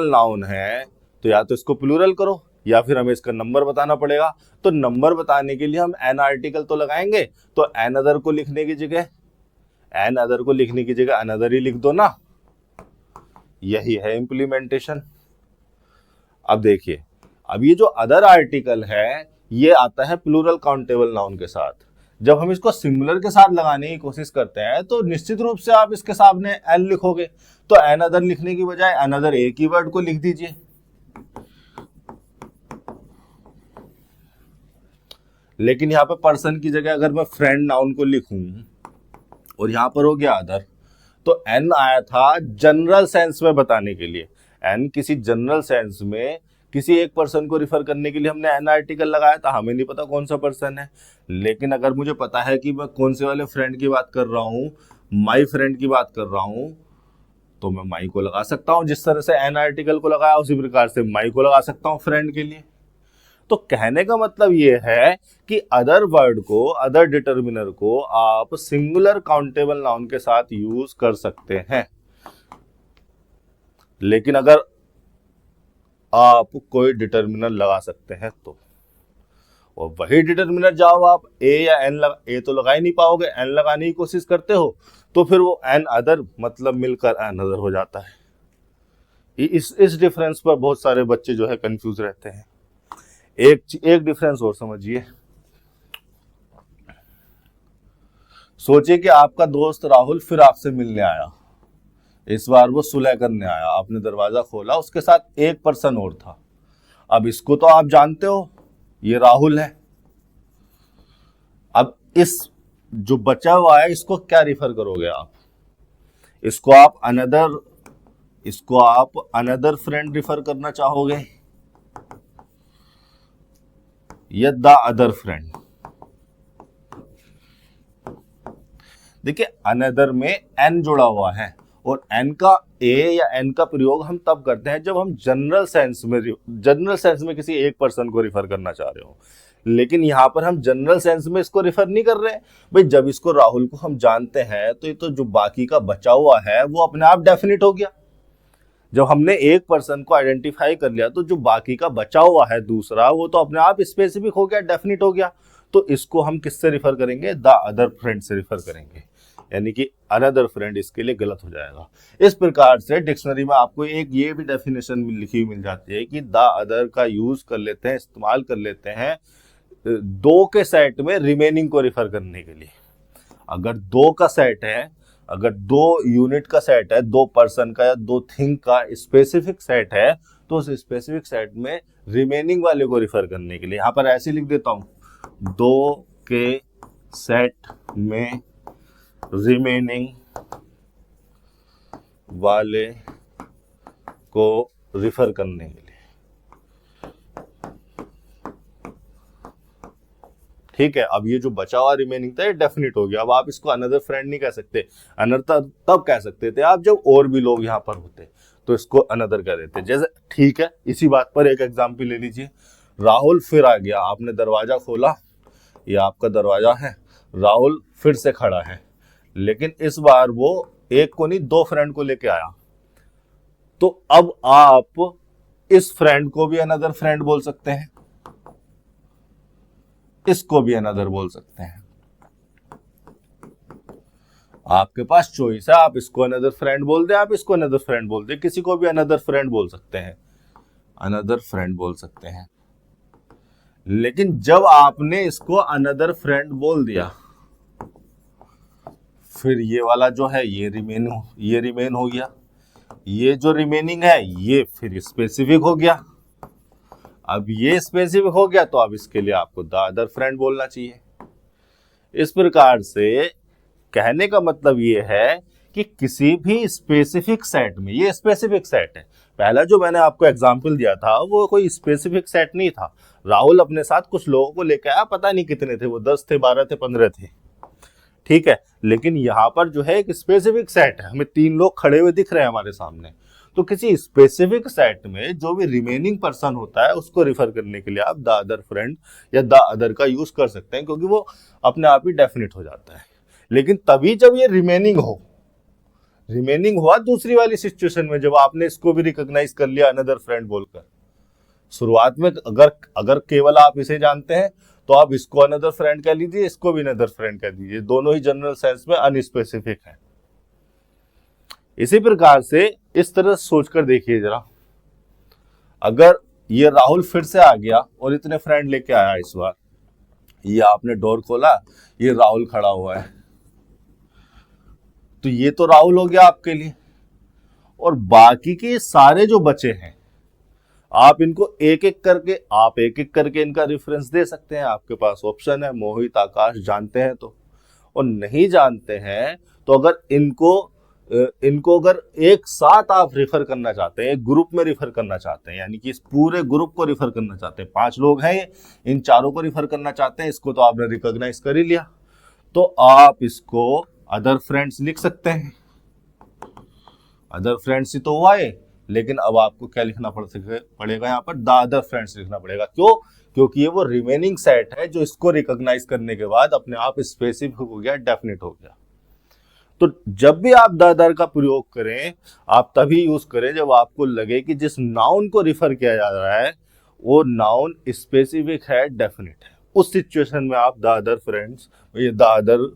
नाउन है तो या तो इसको प्लूरल करो या फिर हमें इसका नंबर बताना पड़ेगा। तो नंबर बताने के लिए हम एन आर्टिकल तो लगाएंगे, तो एन अदर को लिखने की जगह अनदर ही लिख दो ना। यही है इंप्लीमेंटेशन। अब देखिए, अब ये जो अदर आर्टिकल है ये आता है प्लूरल काउंटेबल नाउन के साथ। जब हम इसको सिंगुलर के साथ लगाने की कोशिश करते हैं तो निश्चित रूप से आप इसके सामने एन लिखोगे, तो एन अदर लिखने की बजाय अनदर एक ही वर्ड को लिख दीजिए। लेकिन यहाँ पे पर्सन की जगह अगर मैं फ्रेंड नाउन को लिखूं और यहां पर हो गया अदर, तो एन आया था जनरल सेंस में बताने के लिए। एन किसी जनरल सेंस में किसी एक पर्सन को रिफर करने के लिए हमने एन आर्टिकल लगाया था। हमें नहीं पता कौन सा पर्सन है, लेकिन अगर मुझे पता है कि मैं कौन से वाले फ्रेंड की बात कर रहा हूँ, माई फ्रेंड की बात कर रहा हूँ, तो मैं माई को लगा सकता हूँ। जिस तरह से एन आर्टिकल को लगाया उसी प्रकार से माई को लगा सकता हूँ फ्रेंड के लिए। तो कहने का मतलब ये है कि अदर वर्ड को, अदर डिटर्मिनर को आप सिंगुलर काउंटेबल नाउन के साथ यूज कर सकते हैं। लेकिन अगर आप कोई डिटर्मिनर लगा सकते हैं तो, और वही डिटर्मिनर जाओ आप ए या एन ए तो लगा ही नहीं पाओगे, एन लगाने की कोशिश करते हो तो फिर वो एन अदर मतलब मिलकर एन अदर हो जाता है। इस डिफरेंस पर बहुत सारे बच्चे जो है कंफ्यूज रहते हैं। एक डिफरेंस और समझिए। सोचिए कि आपका दोस्त राहुल फिर आपसे मिलने आया, इस बार वो सुलह करने आया। आपने दरवाजा खोला, उसके साथ एक पर्सन और था। अब इसको तो आप जानते हो, ये राहुल है। अब इस जो बचा हुआ है इसको क्या रिफर करोगे आप? इसको आप अनदर फ्रेंड रिफर करना चाहोगे, या द अदर फ्रेंड। देखिए अनदर में एन जुड़ा हुआ है और एन का ए या एन का प्रयोग हम तब करते हैं जब हम जनरल सेंस में किसी एक पर्सन को रिफर करना चाह रहे हो। लेकिन यहां पर हम जनरल सेंस में इसको रिफर नहीं कर रहे हैं। भाई जब इसको राहुल को हम जानते हैं तो ये तो जो बाकी का बचा हुआ है वो अपने आप डेफिनेट हो गया। जब हमने एक पर्सन को आइडेंटिफाई कर लिया तो जो बाकी का बचा हुआ है दूसरा वो तो अपने आप स्पेसिफिक हो गया, डेफिनेट हो गया। तो इसको हम किससे रिफर करेंगे? द अदर फ्रेंड से रिफर करेंगे, यानी कि अनदर फ्रेंड इसके लिए गलत हो जाएगा। इस प्रकार से डिक्शनरी में आपको एक ये भी डेफिनेशन लिखी हुई मिल जाती है कि द अदर का यूज कर लेते हैं, इस्तेमाल कर लेते हैं दो के सेट में रिमेनिंग को रिफर करने के लिए। अगर दो का सेट है, अगर दो यूनिट का सेट है, दो पर्सन का या दो थिंग का स्पेसिफिक सेट है, तो उस स्पेसिफिक सेट में रिमेनिंग वाले को रिफर करने के लिए यहां पर ऐसे लिख देता हूं, दो के सेट में रिमेनिंग वाले को रिफर करने के लिए। ठीक है, अब ये जो बचा हुआ रिमेनिंग था ये डेफिनेट हो गया। अब आप इसको अनदर फ्रेंड नहीं कह सकते, अनदर तब कह सकते थे आप जब और भी लोग यहां पर होते तो इसको अनदर कह देते। जैसे ठीक है, इसी बात पर एक एग्जांपल ले लीजिए। राहुल फिर आ गया, आपने दरवाजा खोला, ये आपका दरवाजा है, राहुल फिर से खड़ा है, लेकिन इस बार वो एक को नहीं दो फ्रेंड को लेके आया। तो अब आप इस फ्रेंड को भी अनदर फ्रेंड बोल सकते हैं, इसको भी अनदर बोल सकते हैं। आपके पास चॉइस है, आप इसको अनदर फ्रेंड बोल दे, आप इसको अनदर फ्रेंड बोल दे, किसी को भी अनदर फ्रेंड बोल सकते हैं, अनदर फ्रेंड बोल सकते हैं। लेकिन जब आपने इसको अनदर फ्रेंड बोल दिया, फिर ये वाला जो है ये रिमेन हो गया, ये जो रिमेनिंग है ये फिर स्पेसिफिक हो गया। अब ये स्पेसिफिक हो गया तो अब इसके लिए आपको द अदर फ्रेंड बोलना चाहिए। इस प्रकार से कहने का मतलब ये है कि किसी भी स्पेसिफिक सेट में, ये स्पेसिफिक सेट है, पहला जो मैंने आपको एग्जांपल दिया था वो कोई स्पेसिफिक सेट नहीं था। राहुल अपने साथ कुछ लोगों को लेकर आया, पता नहीं कितने थे वो, 10 थे, 12 थे, 15 थे, ठीक है। लेकिन यहां पर जो है एक स्पेसिफिक सेट है, हमें 3 लोग खड़े हुए दिख रहे हैं हमारे सामने। तो किसी स्पेसिफिक सेट में जो भी रिमेनिंग पर्सन होता है उसको रिफर करने के लिए आप द अदर फ्रेंड या द अदर का यूज कर सकते हैं, क्योंकि वो अपने आप ही डेफिनेट हो जाता है। लेकिन तभी जब ये रिमेनिंग हुआ दूसरी वाली सिचुएशन में, जब आपने इसको भी रिकॉग्नाइज कर लिया अनदर फ्रेंड बोलकर। शुरुआत में अगर केवल आप इसे जानते हैं तो आप इसको अनदर फ्रेंड कह लीजिए, इसको भी अनदर फ्रेंड कह दीजिए, दोनों ही जनरल सेंस में अनस्पेसिफिक है। इसी प्रकार से इस तरह सोचकर देखिए जरा, अगर ये राहुल फिर से आ गया और इतने फ्रेंड लेके आया, इस बार ये आपने डोर खोला, ये राहुल खड़ा हुआ है, तो ये तो राहुल हो गया आपके लिए। और बाकी के सारे जो बचे हैं आप इनको एक एक करके इनका रेफरेंस दे सकते हैं। आपके पास ऑप्शन है, मोहित, आकाश जानते हैं तो, और नहीं जानते हैं तो अगर इनको अगर एक साथ आप रेफर करना चाहते हैं, एक ग्रुप में रेफर करना चाहते हैं, यानी कि इस पूरे ग्रुप को रेफर करना चाहते हैं, 5 लोग हैं, इन चारों को रेफर करना चाहते हैं, इसको तो आपने रिकॉग्नाइज कर ही लिया, तो आप इसको अदर फ्रेंड्स लिख सकते हैं। अदर फ्रेंड्स ही तो हुआ है, लेकिन अब आपको क्या लिखना पड़ेगा यहाँ पर? द अदर फ्रेंड्स लिखना पड़ेगा। क्यों? क्योंकि ये वो रिमेनिंग सेट है जो इसको रिकॉग्नाइज करने के बाद अपने आप स्पेसिफिक हो गया, डेफिनेट हो गया। तो जब भी आप द अदर का प्रयोग करें, आप तभी यूज करें जब आपको लगे कि जिस नाउन को रिफर किया जा रहा है वो नाउन स्पेसिफिक है, डेफिनेट है। उस सिचुएशन में आप द अदर फ्रेंड्स, ये द अदर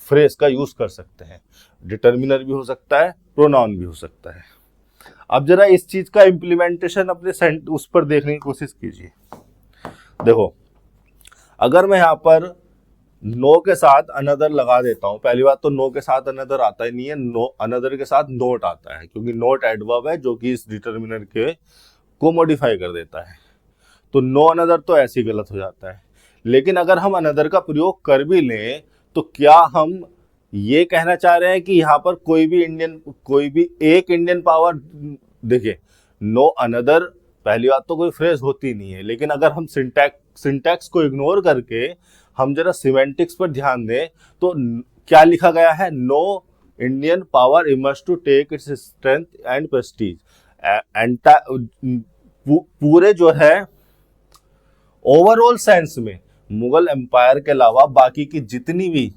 फ्रेज का यूज कर सकते हैं। डिटर्मिनर भी हो सकता है, प्रोनाउन भी हो सकता है। अब जरा इस चीज का इम्प्लीमेंटेशन अपने उस पर देखने की कोशिश कीजिए। देखो, अगर मैं यहां पर नो के साथ अनदर लगा देता हूं, पहली बात तो नो के साथ अनदर आता ही नहीं है, नो अनदर के साथ नोट आता है, क्योंकि नोट एडवर्ब है जो कि इस डिटर्मिनर के को मॉडिफाई कर देता है। तो नो अनदर तो ऐसे ही गलत हो जाता है। लेकिन अगर हम अनदर का प्रयोग कर भी लें तो क्या हम ये कहना चाह रहे हैं कि यहाँ पर कोई भी एक इंडियन पावर, देखिए नो अनदर पहली बात तो कोई फ्रेज होती नहीं है, लेकिन अगर हम सिंटैक्स सिंटैक्स को इग्नोर करके हम जरा सिमेंटिक्स पर ध्यान दें तो क्या लिखा गया है, no Indian power emerge to take its strength and prestige. पूरे जो है ओवरऑल सेंस में मुगल एम्पायर के अलावा बाकी की जितनी भी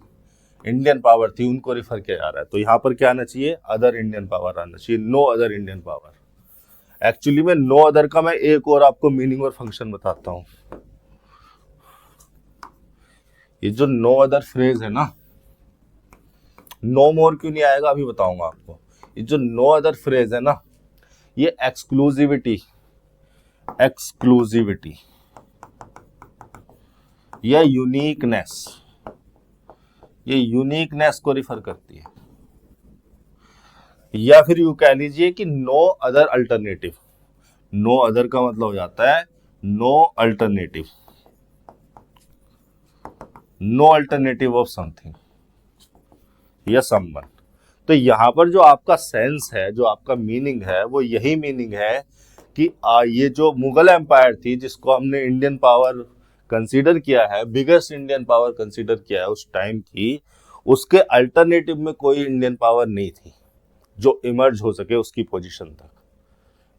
इंडियन पावर थी उनको रिफर किया जा रहा है। तो यहां पर क्या आना चाहिए, अदर इंडियन पावर आना चाहिए, no other Indian power. Actually में नो अदर का मैं एक और आपको मीनिंग और फंक्शन बताता हूं। ये जो नो अदर फ्रेज है ना, नो मोर क्यों नहीं आएगा अभी बताऊंगा आपको। ये जो नो अदर फ्रेज है ना, ये एक्सक्लूसिविटी या यूनिकनेस, ये यूनिकनेस को रिफर करती है। या फिर यू कह लीजिए कि no other alternative. No other का मतलब हो जाता है no alternative, no alternative of something या समवन। तो यहां पर जो आपका सेंस है, जो आपका मीनिंग है, वो यही मीनिंग है कि ये जो मुगल एम्पायर थी जिसको हमने इंडियन पावर कंसीडर किया है, बिगेस्ट इंडियन पावर कंसीडर किया है उस टाइम की, उसके अल्टरनेटिव में कोई इंडियन पावर नहीं थी जो इमर्ज हो सके उसकी पोजीशन तक।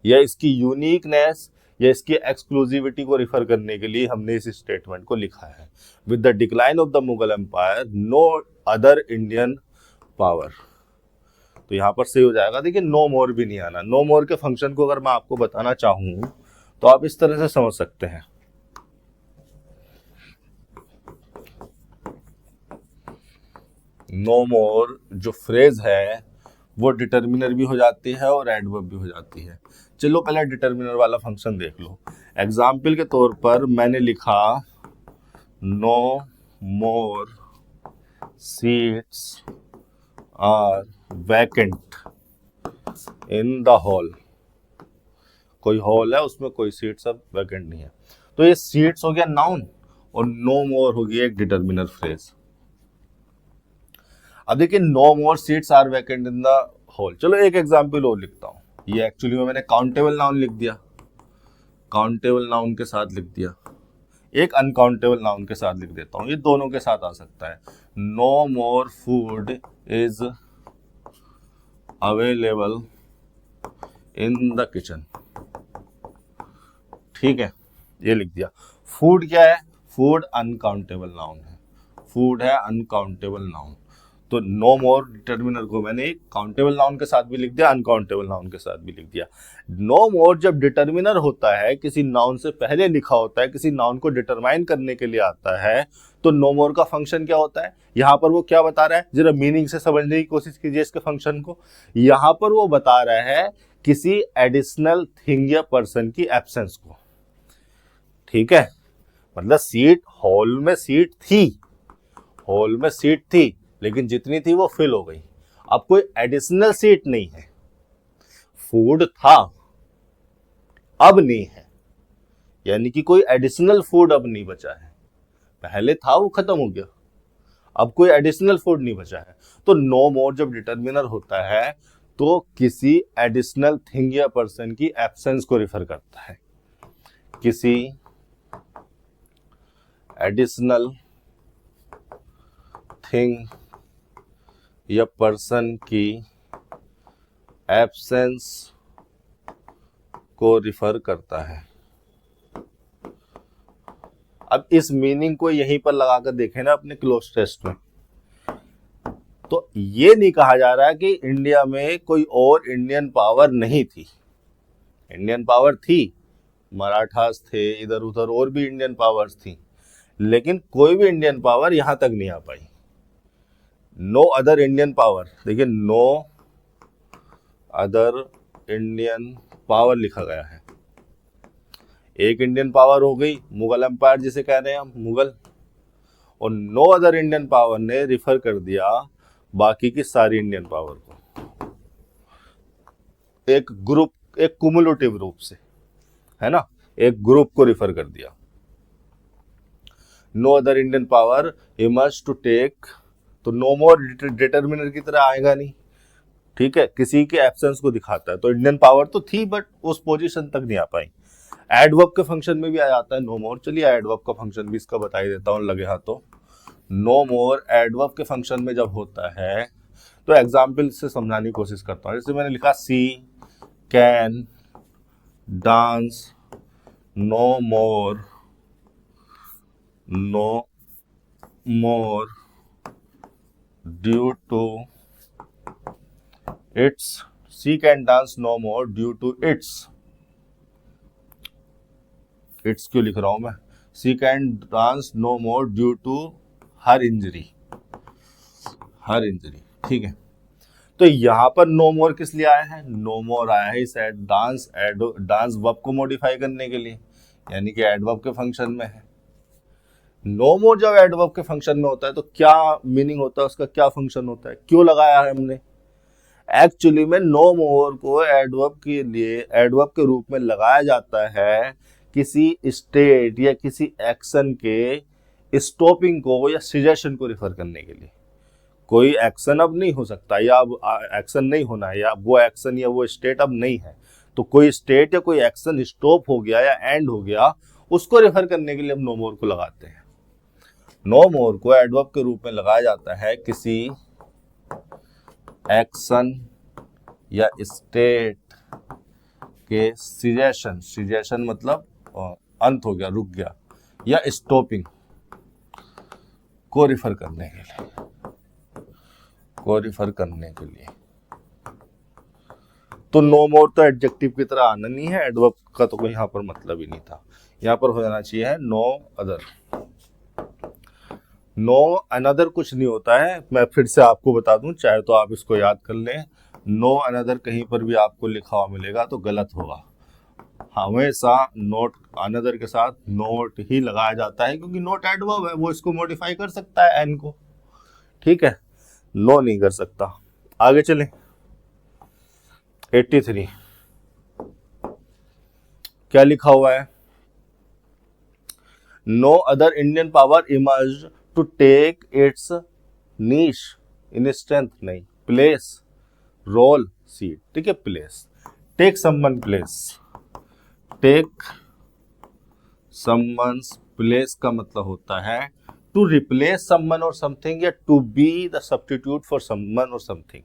या इसकी यूनिकनेस या इसकी एक्सक्लूसिविटी को रिफर करने के लिए हमने इस स्टेटमेंट को लिखा है, with the decline of the Mughal empire no other Indian power. तो यहां पर सही हो जाएगा। देखिए नो मोर भी नहीं आना। नो मोर के फंक्शन को अगर मैं आपको बताना चाहूं तो आप इस तरह से समझ सकते हैं। नो मोर जो फ्रेज है वो डिटर्मिनर भी हो जाती है और एडवर्ब भी हो जाती है। चलो पहले डिटर्मिनर वाला फंक्शन देख लो। एग्जाम्पल के तौर पर मैंने लिखा no more seats are vacant in the hall. कोई हॉल है उसमें कोई सीट्स अब वैकेंट नहीं है। तो ये सीट्स हो गया नाउन और नो मोर हो गया एक डिटर्मिनर फ्रेज। अब देखिए no more seats are vacant in the hall. चलो एक एग्जांपल और लिखता हूं। ये एक्चुअली में मैंने काउंटेबल नाउन लिख दिया, काउंटेबल नाउन के साथ लिख दिया, एक अनकाउंटेबल नाउन के साथ लिख देता हूं। ये दोनों के साथ आ सकता है। No more food is available in the kitchen. ठीक है, ये लिख दिया। फूड क्या है, फूड अनकाउंटेबल नाउन है, फूड है अनकाउंटेबल नाउन। तो नो मोर डिटर्मिनर को मैंने काउंटेबल नाउन के साथ भी लिख दिया, अनकाउंटेबल नाउन के साथ भी लिख दिया। नो मोर जब डिटर्मिनर होता है, किसी नाउन से पहले लिखा होता है, किसी नाउन को डिटरमाइन करने के लिए आता है, तो नो मोर का फंक्शन क्या होता है, यहां पर वो क्या बता रहा है, जरा मीनिंग से समझने की कोशिश कीजिए इसके फंक्शन को। यहां पर वो बता रहा है किसी एडिशनल थिंग या पर्सन की एब्सेंस को। ठीक है, मतलब सीट, हॉल में सीट थी, हॉल में सीट थी, लेकिन जितनी थी वो फिल हो गई। अब कोई एडिशनल सीट नहीं है। फूड था, अब नहीं है, यानी कि कोई एडिशनल फूड अब नहीं बचा है। पहले था वो खत्म हो गया, अब कोई एडिशनल फूड नहीं बचा है। तो नो मोर जब डिटर्मिनर होता है तो किसी एडिशनल थिंग या पर्सन की एब्सेंस को रिफर करता है। किसी एडिशनल थिंग या पर्सन की एब्सेंस को रिफर करता है। अब इस मीनिंग को यहीं पर लगाकर देखें ना अपने क्लोज टेस्ट में, तो ये नहीं कहा जा रहा है कि इंडिया में कोई और इंडियन पावर नहीं थी। इंडियन पावर थी, मराठास थे, इधर उधर और भी इंडियन पावर्स थी, लेकिन कोई भी इंडियन पावर यहां तक नहीं आ पाई। नो अदर इंडियन पावर, देखिए नो अदर इंडियन पावर लिखा गया है। एक इंडियन पावर हो गई मुगल एम्पायर जिसे कह रहे हैं हम, मुगल, और नो अदर इंडियन पावर ने रिफर कर दिया बाकी की सारी इंडियन पावर को, एक ग्रुप, एक कुमुलेटिव रूप से, है ना, एक ग्रुप को रिफर कर दिया। No other Indian power emerge to take, तो नो मोर डिटर्मिनर की तरह आएगा नहीं। ठीक है, किसी के एब्सेंस को दिखाता है। तो इंडियन पावर तो थी बट उस पोजीशन तक नहीं आ पाई। एडवर्ब के फंक्शन में भी आ जाता है नो मोर। चलिए एडवर्ब का फंक्शन भी इसका बता ही देता हूँ लगे हाथों। नो मोर एडवर्ब के फंक्शन में जब होता है तो एग्जाम्पल से समझाने की कोशिश करता हूँ। जैसे मैंने लिखा she can dance no more due to its, she can dance no more due to its क्यों लिख रहा हूं मैं, she can dance no more due to her injury, ठीक है। तो यहां पर नो मोर किस लिए आया है, नो मोर आया है इस डांस वर्ब को मॉडिफाई करने के लिए, यानी कि एडवर्ब के फंक्शन में है। नो मोर जब एडवर्ब के फंक्शन में होता है तो क्या मीनिंग होता है उसका, क्या फंक्शन होता है, क्यों लगाया है हमने। एक्चुअली में नो मोर को एडवर्ब के लिए एडवर्ब के रूप में लगाया जाता है किसी स्टेट या किसी एक्शन के स्टॉपिंग को या सजेशन को रिफर करने के लिए। कोई एक्शन अब नहीं हो सकता या अब एक्शन नहीं होना है, या वो एक्शन या वो स्टेट अब नहीं है, तो कोई स्टेट या कोई एक्शन स्टॉप हो गया या एंड हो गया, उसको रेफर करने के लिए हम नो मोर को लगाते हैं। नो मोर को एडवर्ब के रूप में लगाया जाता है किसी एक्शन या स्टेट के सजेशन मतलब अंत हो गया, रुक गया, या स्टॉपिंग को रिफर करने के लिए, तो नो मोर तो एडजेक्टिव की तरह आना नहीं है, एडवर्ब का तो कोई यहाँ पर मतलब ही नहीं था। यहाँ पर हो जाना चाहिए है नो अदर। नो अनदर कुछ नहीं होता है, मैं फिर से आपको बता दूं, चाहे तो आप इसको याद कर लें। नो अनदर कहीं पर भी आपको लिखा हुआ मिलेगा तो गलत होगा। हमेशा नोट अनदर के साथ नोट ही लगाया जाता है, क्योंकि नोट एडवर्ब है, वो इसको मॉडिफाई कर सकता है एन को, ठीक है, नो नहीं कर सकता। आगे चलें। 83 क्या लिखा हुआ है, no other Indian power emerge to take its niche in strength, नहीं, प्लेस, रोल, सीट, ठीक है, place, take someone place, take someone's place का मतलब होता है टू रिप्लेस समवन और समथिंग, या to be the substitute for someone और समथिंग।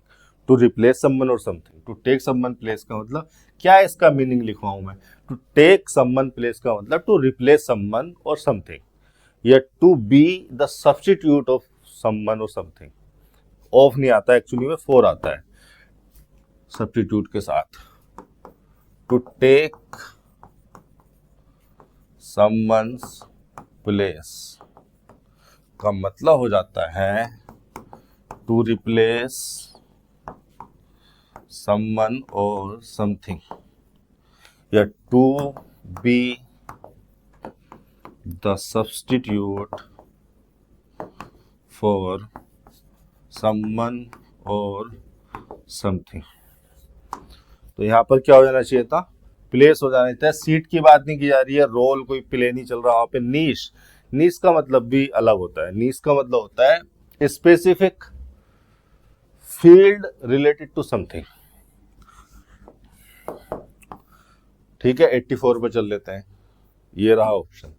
टू रिप्लेस समवन और something, to take someone place का मतलब क्या है, इसका मीनिंग लिखवाऊं मैं। टू टेक समवन प्लेस का मतलब टू रिप्लेस समवन और समथिंग, या to be the substitute of someone और समथिंग। ऑफ नहीं आता एक्चुअली में, फोर आता है सब्स्टिट्यूट के साथ। टू टेक समवन्स प्लेस का मतलब हो जाता है टू रिप्लेस समवन और समथिंग, या to be the substitute for someone और समथिंग। तो यहां पर क्या हो जाना चाहिए था, प्लेस हो जाना चाहिए। सीट की बात नहीं की जा रही है, रोल कोई प्ले नहीं चल रहा वहां पे। नीश, नीश का मतलब भी अलग होता है। नीश का मतलब होता है specific field related to something, ठीक है। 84 पे चल लेते हैं, ये रहा option.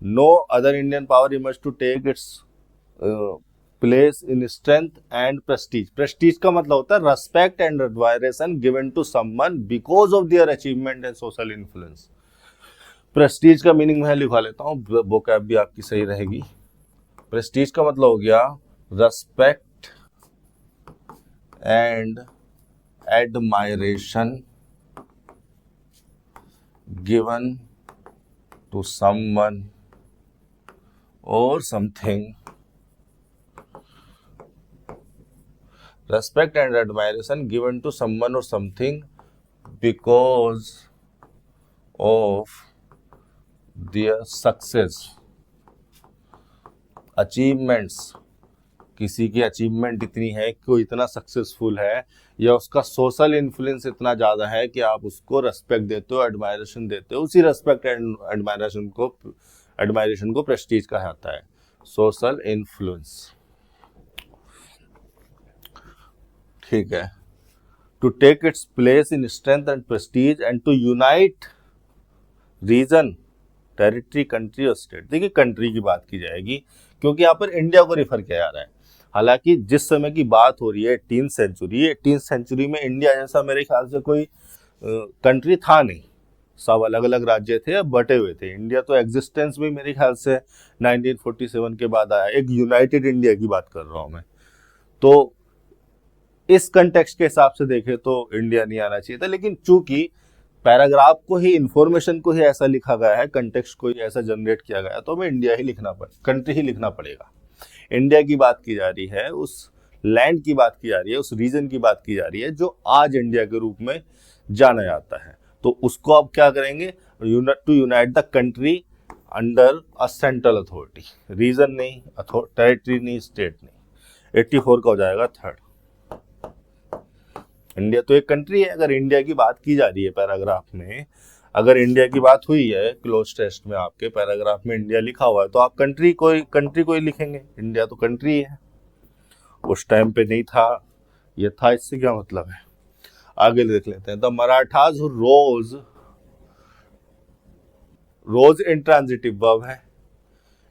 No other Indian power emerge to take its place in strength and prestige. Prestige का मतलब होता है respect and admiration given to someone because of their achievement and social influence. Prestige का मीनिंग मैं लिखवा लेता हूँ, वोकैब भी आपकी सही रहेगी। प्रेस्टीज का मतलब हो गया respect and admiration given to someone और something, respect and admiration given to someone or something because of their success, achievements, किसी की अचीवमेंट इतनी है कि वो इतना सक्सेसफुल है, या उसका सोशल इन्फ्लुएंस इतना ज़्यादा है कि आप उसको रेस्पेक्ट देते हो, एडमायरेशन देते हो। उसी रेस्पेक्ट एंड एडमायरेशन को प्रेस्टीज कहा जाता है, सोशल इन्फ्लुएंस, ठीक है। To take its place in strength and prestige and to unite region, territory, country और स्टेट। देखिए कंट्री की बात की जाएगी क्योंकि यहाँ पर इंडिया को रिफर किया जा रहा है। हालांकि जिस समय की बात हो रही है 18th सेंचुरी, 18th सेंचुरी में इंडिया जैसा मेरे ख्याल से कोई कंट्री था नहीं, सब अलग अलग राज्य थे, बटे हुए थे। इंडिया तो एग्जिस्टेंस में मेरे ख्याल से 1947 के बाद आया, एक यूनाइटेड इंडिया की बात कर रहा हूं मैं। तो इस कंटेक्स्ट के हिसाब से देखें तो इंडिया नहीं आना चाहिए था, लेकिन चूंकि पैराग्राफ को ही, इंफॉर्मेशन को ही ऐसा लिखा गया है, कंटेक्स्ट को ही ऐसा जनरेट किया गया है, तो हमें इंडिया ही लिखना कंट्री ही लिखना पड़ेगा। इंडिया की बात की जा रही है, उस लैंड की बात की जा रही है, उस रीजन की बात की जा रही है जो आज इंडिया के रूप में जाना जाता है। तो उसको अब क्या करेंगे, to unite the country under a central authority. Region नहीं, टेरिटरी नहीं, स्टेट नहीं। 84 का हो जाएगा थर्ड। इंडिया तो एक कंट्री है। अगर इंडिया की बात की जा रही है पैराग्राफ में, अगर इंडिया की बात हुई है क्लोज टेस्ट में, आपके पैराग्राफ में इंडिया लिखा हुआ है, तो आप कंट्री को ही लिखेंगे। इंडिया तो कंट्री है, उस टाइम पे नहीं था, ये था, इससे क्या मतलब है। आगे देख लेते हैं। The Marathas rose intransitive verb है,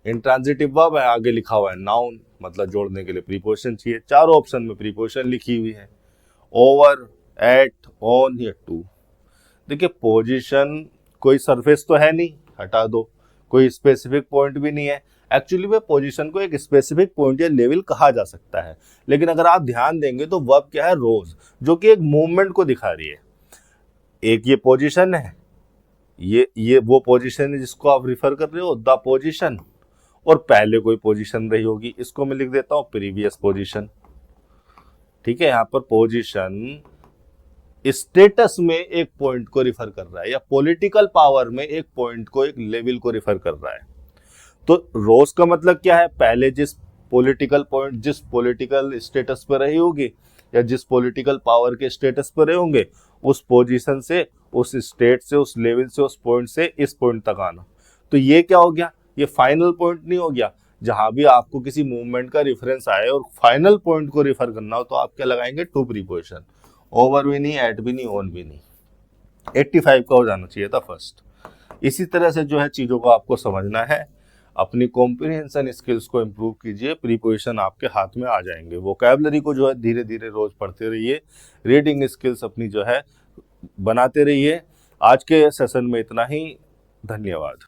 इंट्रांजिटिव वर्ब है, आगे लिखा हुआ है नाउन, मतलब जोड़ने के लिए प्रीपोजिशन चाहिए। चारों ऑप्शन में प्रीपोजिशन लिखी हुई है, ओवर, एट, ऑन या टू। देखिए पोजीशन कोई सरफेस तो है नहीं, हटा दो, कोई स्पेसिफिक पॉइंट भी नहीं है। एक्चुअली में पोजीशन को एक स्पेसिफिक पॉइंट या लेवल कहा जा सकता है, लेकिन अगर आप ध्यान देंगे तो वर्ब क्या है, रोज, जो कि एक मूवमेंट को दिखा रही है। एक ये पोजीशन है, ये वो पोजीशन है जिसको आप रिफर कर रहे हो, द पोजीशन, और पहले कोई पोजीशन रही होगी, इसको मैं लिख देता हूं प्रीवियस पोजीशन। ठीक है, यहाँ पर पोजीशन स्टेटस में एक पॉइंट को रिफर कर रहा है, या पॉलिटिकल पावर में एक पॉइंट को, एक लेवल को रिफर कर रहा है। तो रोज का मतलब क्या है, पहले जिस पॉलिटिकल पॉइंट, जिस पॉलिटिकल स्टेटस पर रही होगी, या जिस पॉलिटिकल पावर के स्टेटस पर रहे होंगे, उस पोजीशन से, उस स्टेट से, उस लेवल से, उस पॉइंट से इस पॉइंट तक आना। तो ये क्या हो गया, ये फाइनल पॉइंट नहीं हो गया। जहां भी आपको किसी मूवमेंट का रेफरेंस आए और फाइनल पॉइंट को रिफर करना हो, तो आप क्या लगाएंगे, टू प्रीपोजिशन। ओवर भी नहीं, एट भी नहीं, ऑन भी नहीं। 85 का हो जाना चाहिए था फर्स्ट। इसी तरह से जो है चीजों को आपको समझना है, अपनी कॉम्प्रिहेंशन स्किल्स को इम्प्रूव कीजिए, प्रीपोजिशन आपके हाथ में आ जाएंगे। वोकैबुलरी को जो है धीरे धीरे रोज पढ़ते रहिए, रीडिंग स्किल्स अपनी जो है बनाते रहिए। आज के सेशन में इतना ही, धन्यवाद।